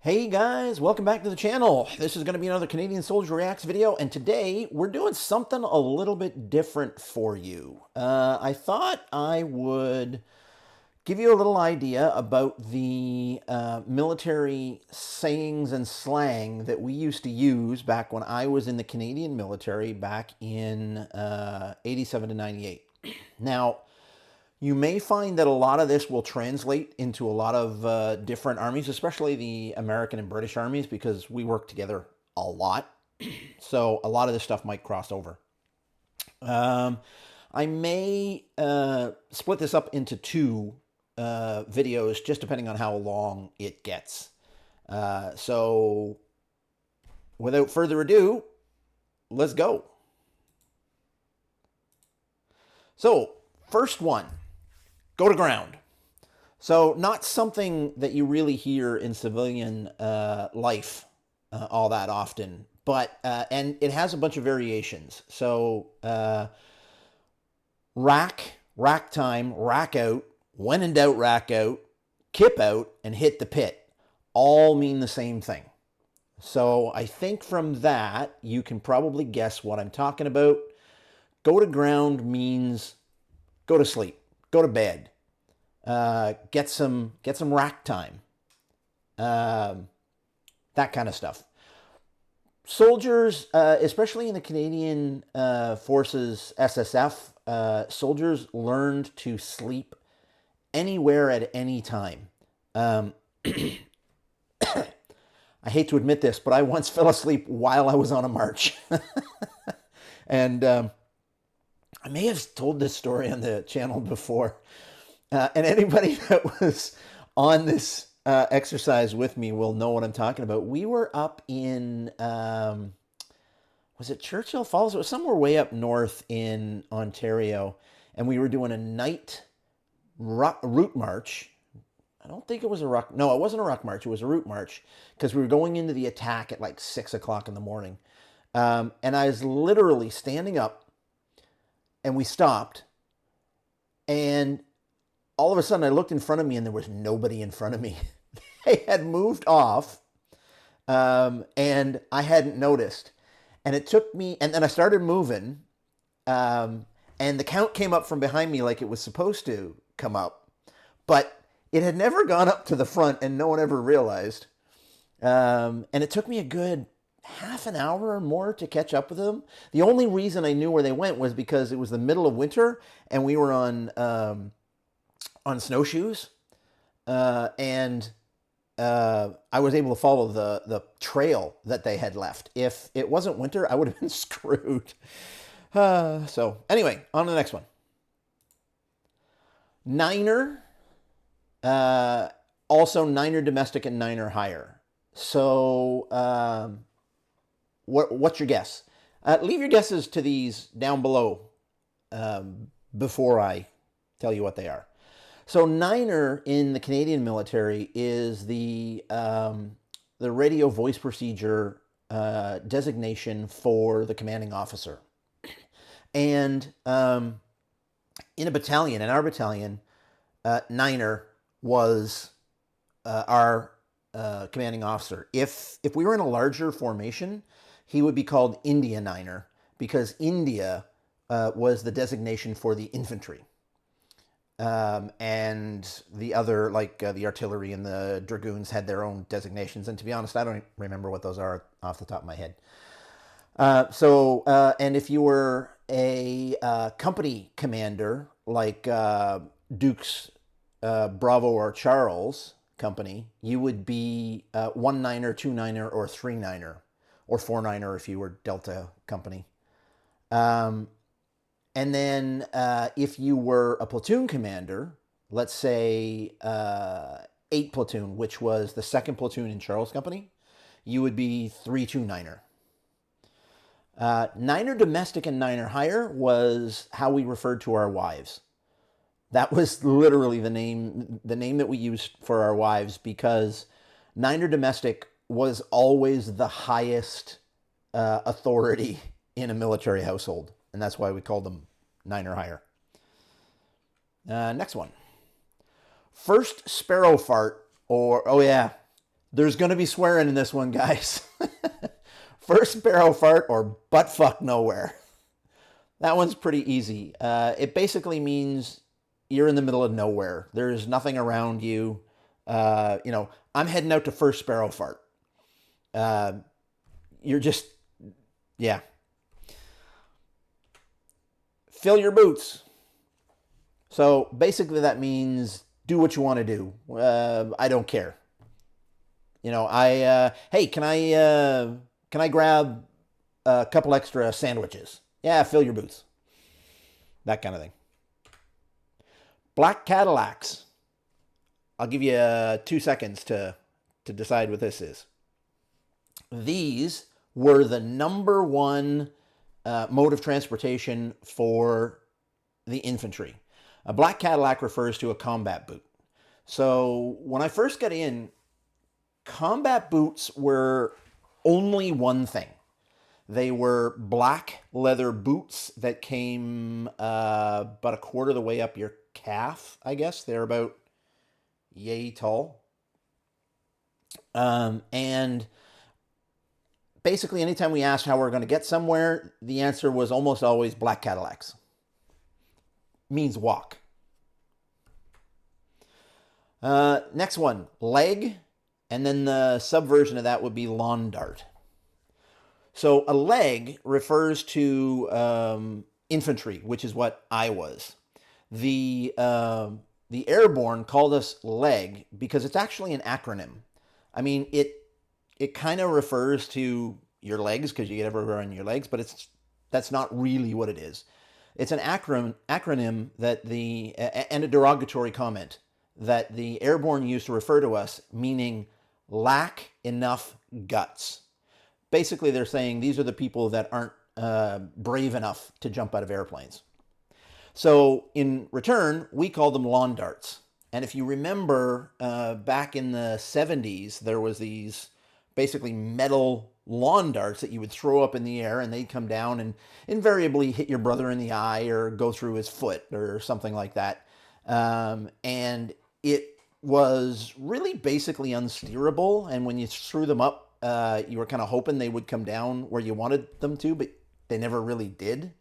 Hey guys, welcome back to the channel. This is going to be another Canadian Soldier Reacts video, and today we're doing something a little bit different for you. I thought I would give you a little idea about the military sayings and slang that we used to use back when I was in the Canadian military back in 87 to 98. Now, you may find that a lot of this will translate into a lot of different armies, especially the American and British armies, because we work together a lot. So a lot of this stuff might cross over. I may split this up into two videos, just depending on how long it gets. So without further ado, let's go. So first one. Go to ground. So not something that you really hear in civilian life all that often, but and it has a bunch of variations. So rack time, rack out, when in doubt, rack out, kip out, and hit the pit all mean the same thing. So I think from that you can probably guess what I'm talking about. Go to ground means go to sleep. Go to bed. Get some rack time. That kind of stuff. Soldiers, especially in the Canadian Forces SSF, soldiers learned to sleep anywhere at any time. I hate to admit this, but I once fell asleep while I was on a march. And I may have told this story on the channel before. And anybody that was on this exercise with me will know what I'm talking about. We were up in, was it Churchill Falls? It was somewhere way up north in Ontario. And we were doing a night route march. I don't think it was a ruck. No, it wasn't a ruck march. It was a route march because we were going into the attack at like 6 o'clock in the morning. And I was literally standing up and we stopped. And all of a sudden I looked in front of me and there was nobody in front of me. They had moved off and I hadn't noticed. And it took me, and then I started moving and the count came up from behind me like it was supposed to come up. But it had never gone up to the front and no one ever realized. And it took me a good half an hour or more to catch up with them. The only reason I knew where they went was because it was the middle of winter and we were on snowshoes, and I was able to follow the trail that they had left. If it wasn't winter, I would have been screwed. So anyway, on to the next one. Niner, also Niner domestic and Niner higher. So what's your guess? Leave your guesses to these down below before I tell you what they are. So Niner in the Canadian military is the radio voice procedure designation for the commanding officer. And in a battalion, in our battalion, Niner was our commanding officer. If we were in a larger formation, he would be called India Niner because India was the designation for the infantry. And the other, like the artillery and the dragoons had their own designations. And to be honest, I don't remember what those are off the top of my head. And if you were a company commander, like Duke's Bravo or Charles company, you would be 1 Niner, 2 Niner, or 3 Niner, or 4 Niner if you were Delta company. And then if you were a platoon commander, let's say 8 platoon, which was the 2nd platoon in Charles Company, you would be 3-2 Niner. Niner domestic and Niner higher was how we referred to our wives. That was literally the name that we used for our wives because Niner domestic was always the highest authority in a military household. And that's why we called them Niner higher. Next one. First Sparrow fart, or, oh yeah, There's going to be swearing in this one, guys. First sparrow fart or butt fuck nowhere. That one's pretty easy. It basically means you're in the middle of nowhere. There's nothing around you. I'm heading out to first sparrow fart. You're just, yeah. Fill your boots. So basically that means do what you want to do. I don't care. Hey, can I grab a couple extra sandwiches? Yeah, fill your boots. That kind of thing. Black Cadillacs. I'll give you 2 seconds to decide what this is. These were the number one mode of transportation for the infantry. A black Cadillac refers to a combat boot. So when I first got in, combat boots were only one thing. They were black leather boots that came about a quarter of the way up your calf, I guess. They're about yay tall. And basically, anytime we asked how we're going to get somewhere, the answer was almost always black Cadillacs. Means walk. Next one, leg. And then the subversion of that would be lawn dart. So a leg refers to infantry, which is what I was. The airborne called us leg because it's actually an acronym. I mean, it kind of refers to your legs because you get everywhere on your legs, but that's not really what it is. It's an acronym that and a derogatory comment that the airborne used to refer to us, meaning lack enough guts. Basically, they're saying these are the people that aren't brave enough to jump out of airplanes. So in return, we call them lawn darts. And if you remember, back in the 70s, there was these basically metal lawn darts that you would throw up in the air and they'd come down and invariably hit your brother in the eye or go through his foot or something like that. And it was really basically unsteerable. And when you threw them up, you were kind of hoping they would come down where you wanted them to, but they never really did.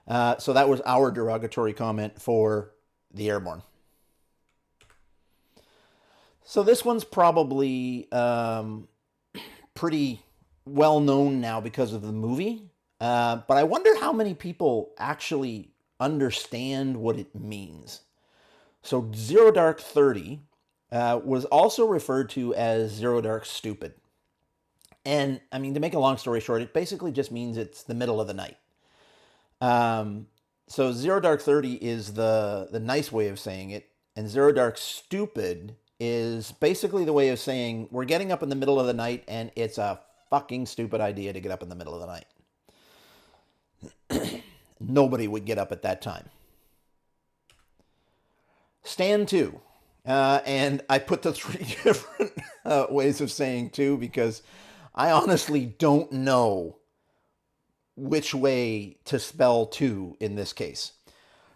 So that was our derogatory comment for the airborne. So this one's probably pretty well known now because of the movie. But I wonder how many people actually understand what it means. So Zero Dark 30 was also referred to as Zero Dark Stupid. And I mean, to make a long story short, it basically just means it's the middle of the night. So Zero Dark 30 is the nice way of saying it. And Zero Dark Stupid is basically the way of saying we're getting up in the middle of the night and it's a fucking stupid idea to get up in the middle of the night. Nobody would get up at that time. Stand to. And I put the 3 different ways of saying to because I honestly don't know which way to spell to in this case.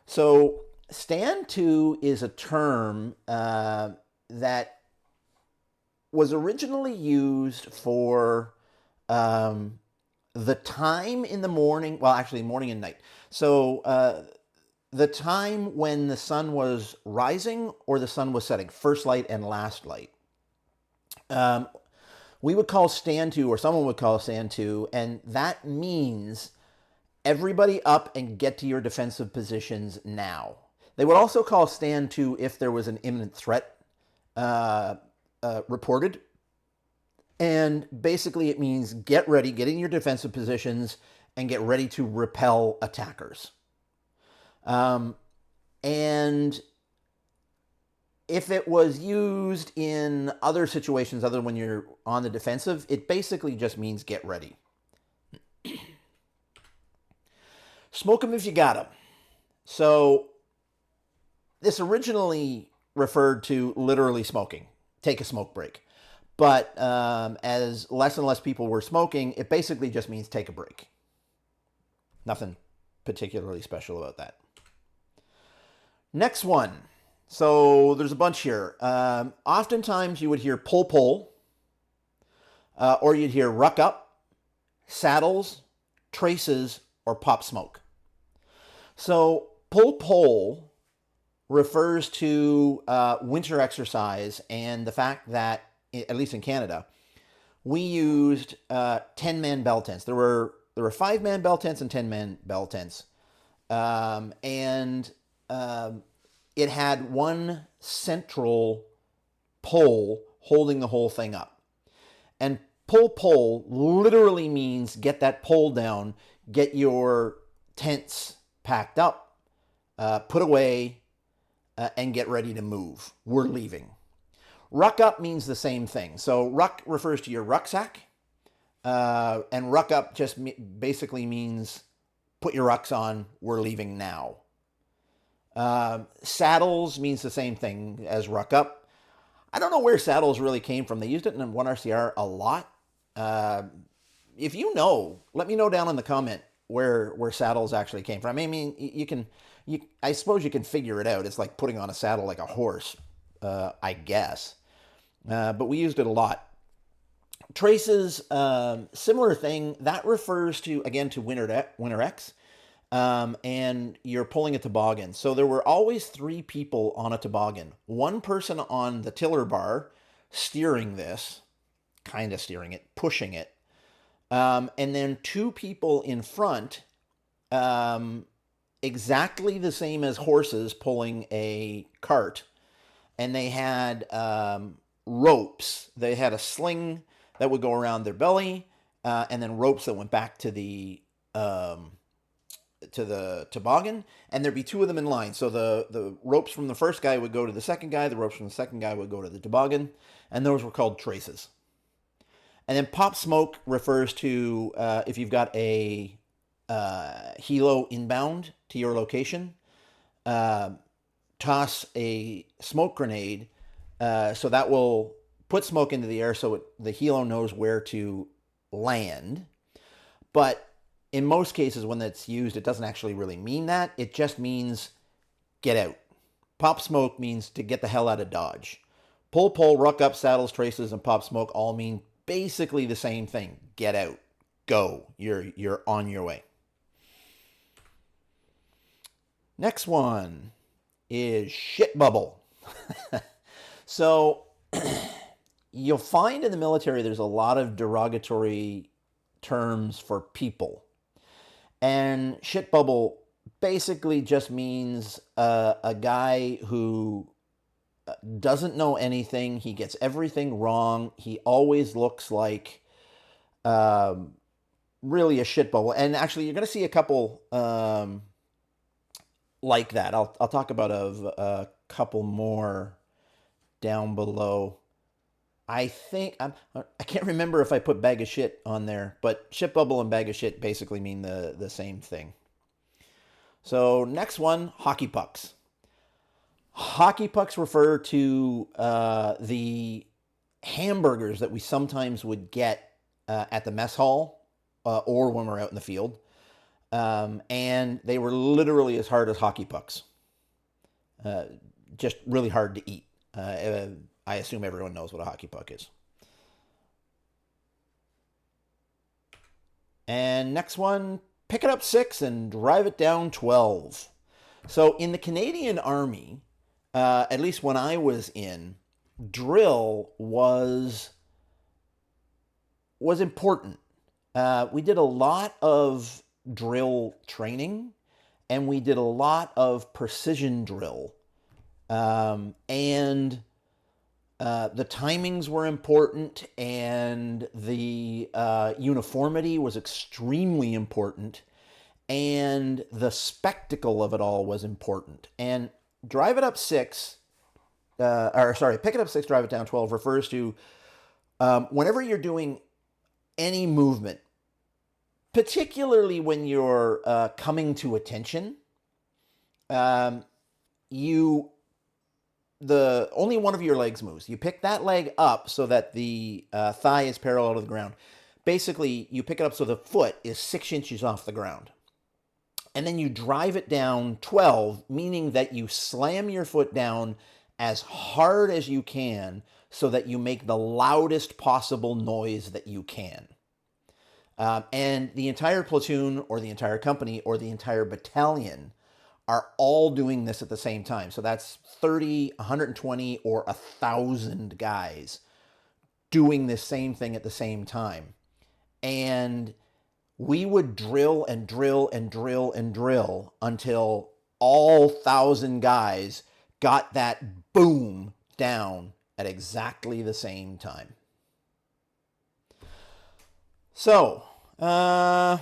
So stand to is a term that was originally used for the time in the morning, well, actually morning and night. So the time when the sun was rising or the sun was setting, first light and last light. We would call stand to, or someone would call stand to, and that means everybody up and get to your defensive positions now. They would also call stand to if there was an imminent threat reported. And basically it means get ready, get in your defensive positions, and get ready to repel attackers. And if it was used in other situations other than when you're on the defensive, it basically just means get ready. Smoke 'em if you got 'em. So this originally referred to literally smoking. Take a smoke break. But as less and less people were smoking, it basically just means take a break. Nothing particularly special about that. Next one. So there's a bunch here. Oftentimes you would hear pull, pull. Or you'd hear ruck up, saddles, traces, or pop smoke. So pull pole refers to winter exercise and the fact that, at least in Canada, we used 10-man bell tents. There were 5-man bell tents and 10-man bell tents. And it had one central pole holding the whole thing up. And pull pole literally means get that pole down, get your tents packed up, put away, and get ready to move. We're leaving. Ruck up means the same thing. So ruck refers to your rucksack, and ruck up just basically means put your rucks on, we're leaving now. Saddles means the same thing as ruck up. I don't know where saddles really came from. They used it in 1RCR a lot. If you know, let me know down in the comment where saddles actually came from. I mean, I suppose you can figure it out. It's like putting on a saddle like a horse, I guess. But we used it a lot. Traces, similar thing. That refers to, again, to Winter X. And you're pulling a toboggan. So there were always 3 people on a toboggan. One person on the tiller bar steering this, kind of steering it, pushing it. And then 2 people in front, exactly the same as horses pulling a cart. And they had ropes. They had a sling that would go around their belly, and then ropes that went back to the toboggan, and there'd be 2 of them in line. So the ropes from the first guy would go to the second guy, the ropes from the second guy would go to the toboggan, and those were called traces. And then pop smoke refers to if you've got a helo inbound to your location, toss a smoke grenade, so that will put smoke into the air so the helo knows where to land. But in most cases when that's used, it doesn't actually really mean that. It just means get out. Pop smoke means to get the hell out of Dodge. Pull pole, ruck up, saddles, traces, and pop smoke all mean basically the same thing. Get out. Go. You're on your way. Next one is shit bubble. So you'll find in the military there's a lot of derogatory terms for people. And shit bubble basically just means a guy who doesn't know anything. He gets everything wrong. He always looks like really a shit bubble. And actually, you're going to see a couple like that. I'll talk about a couple more down below. I think I can't remember if I put bag of shit on there, but shit bubble and bag of shit basically mean the same thing. So next one, hockey pucks. Hockey pucks refer to the hamburgers that we sometimes would get at the mess hall or when we're out in the field. And they were literally as hard as hockey pucks. Just really hard to eat. I assume everyone knows what a hockey puck is. And next one, pick it up 6 and drive it down 12. So in the Canadian Army, at least when I was in, drill was important. We did a lot of drill training, and we did a lot of precision drill. And the timings were important, and the uniformity was extremely important, and the spectacle of it all was important. And drive it up 6, pick it up 6, drive it down 12 refers to whenever you're doing any movement, particularly when you're coming to attention, only one of your legs moves. You pick that leg up so that the thigh is parallel to the ground. Basically, you pick it up so the foot is 6 inches off the ground. And then you drive it down 12, meaning that you slam your foot down as hard as you can so that you make the loudest possible noise that you can. And the entire platoon or the entire company or the entire battalion are all doing this at the same time. So that's 30, 120, or 1,000 guys doing this same thing at the same time. And we would drill and drill and drill and drill until all 1,000 guys got that boom down at exactly the same time. So, I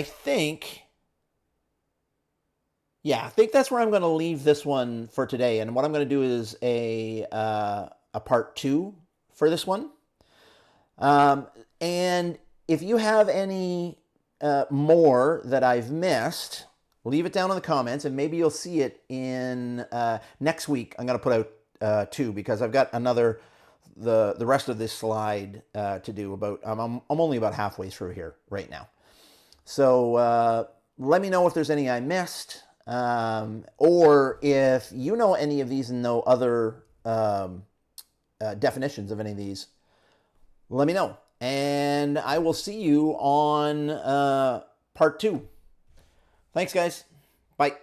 think that's where I'm going to leave this one for today. And what I'm going to do is a part 2 for this one. And if you have any more that I've missed, leave it down in the comments, and maybe you'll see it in next week. I'm going to put out 2 because I've got the rest of this slide to do. I'm only about halfway through here right now. So let me know if there's any I missed, or if you know any of these and know other definitions of any of these. Let me know, and I will see you on part 2. Thanks, guys. Bye.